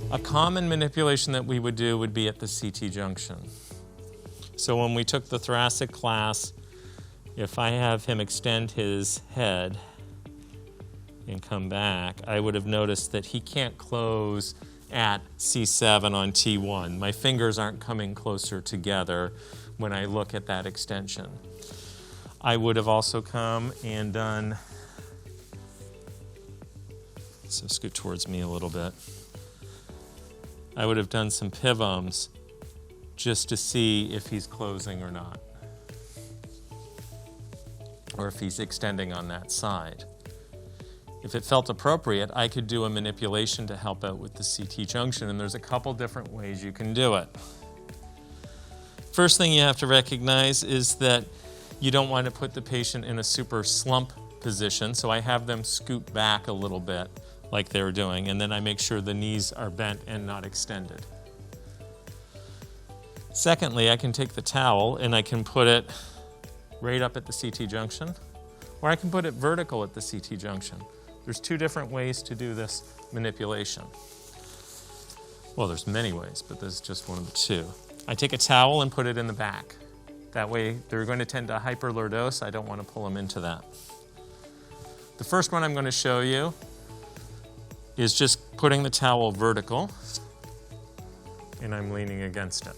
A common manipulation that we would do would be at the CT junction. So when we took the thoracic class, if I have him extend his head and come back, I would have noticed that he can't close at C7 on T1. My fingers aren't coming closer together when I look at that extension. I would have also come and done, so scoot towards me a little bit. I would have done some pivoms just to see if he's closing or not, or if he's extending on that side. If it felt appropriate, I could do a manipulation to help out with the CT junction, and there's a couple different ways you can do it. First thing you have to recognize is that you don't want to put the patient in a super slump position, so I have them scoot back a little bit like they were doing, and then I make sure the knees are bent and not extended. Secondly, I can take the towel and I can put it right up at the CT junction, or I can put it vertical at the CT junction. There's two different ways to do this manipulation. Well, there's many ways, but this is just one of the two. I take a towel and put it in the back. That way, they're going to tend to hyperlordose. I don't want to pull them into that. The first one I'm going to show you is just putting the towel vertical, and I'm leaning against it.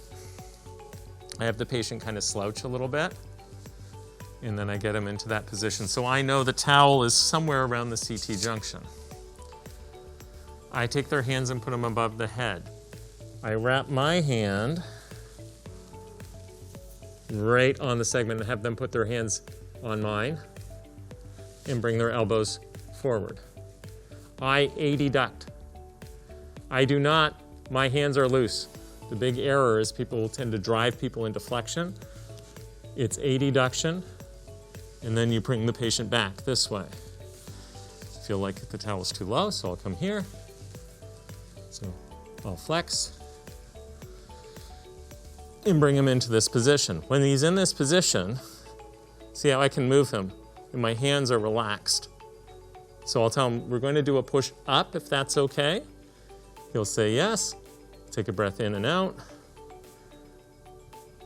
I have the patient kind of slouch a little bit, and then I get him into that position. So I know the towel is somewhere around the CT junction. I take their hands and put them above the head. I wrap my hand right on the segment and have them put their hands on mine and bring their elbows forward. I adduct. I do not, my hands are loose. The big error is people will tend to drive people into flexion. It's adduction, and then you bring the patient back this way. I feel like the towel is too low, so I'll come here. So I'll flex and bring him into this position. When he's in this position, see how I can move him, and my hands are relaxed. So I'll tell him, we're going to do a push up if that's okay. He'll say yes. Take a breath in and out.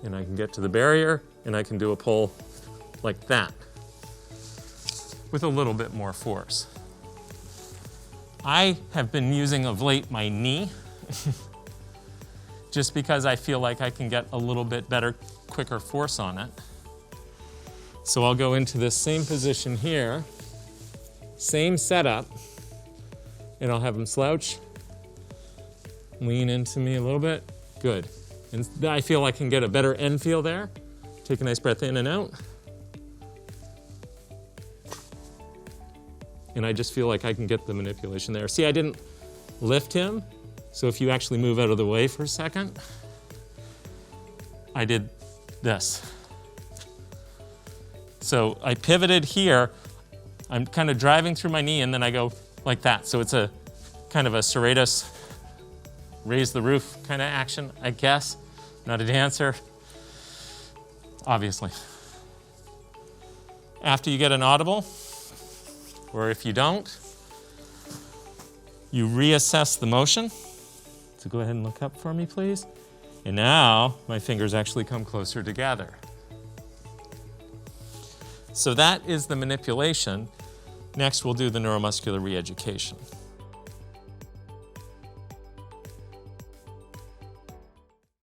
And I can get to the barrier, and I can do a pull like that with a little bit more force. I have been using of late my knee just because I feel like I can get a little bit better, quicker force on it. So I'll go into this same position here, same setup, and I'll have him slouch, lean into me a little bit, good. And I feel I can get a better end feel there. Take a nice breath in and out. And I just feel like I can get the manipulation there. See, I didn't lift him, so if you actually move out of the way for a second, I did this. So I pivoted here, I'm kind of driving through my knee, and then I go like that. So it's a kind of a serratus, raise the roof kind of action, I guess. Not a dancer, obviously. After you get an audible, or if you don't, you reassess the motion. So go ahead and look up for me, please. And now my fingers actually come closer together. So that is the manipulation. Next, we'll do the neuromuscular re-education.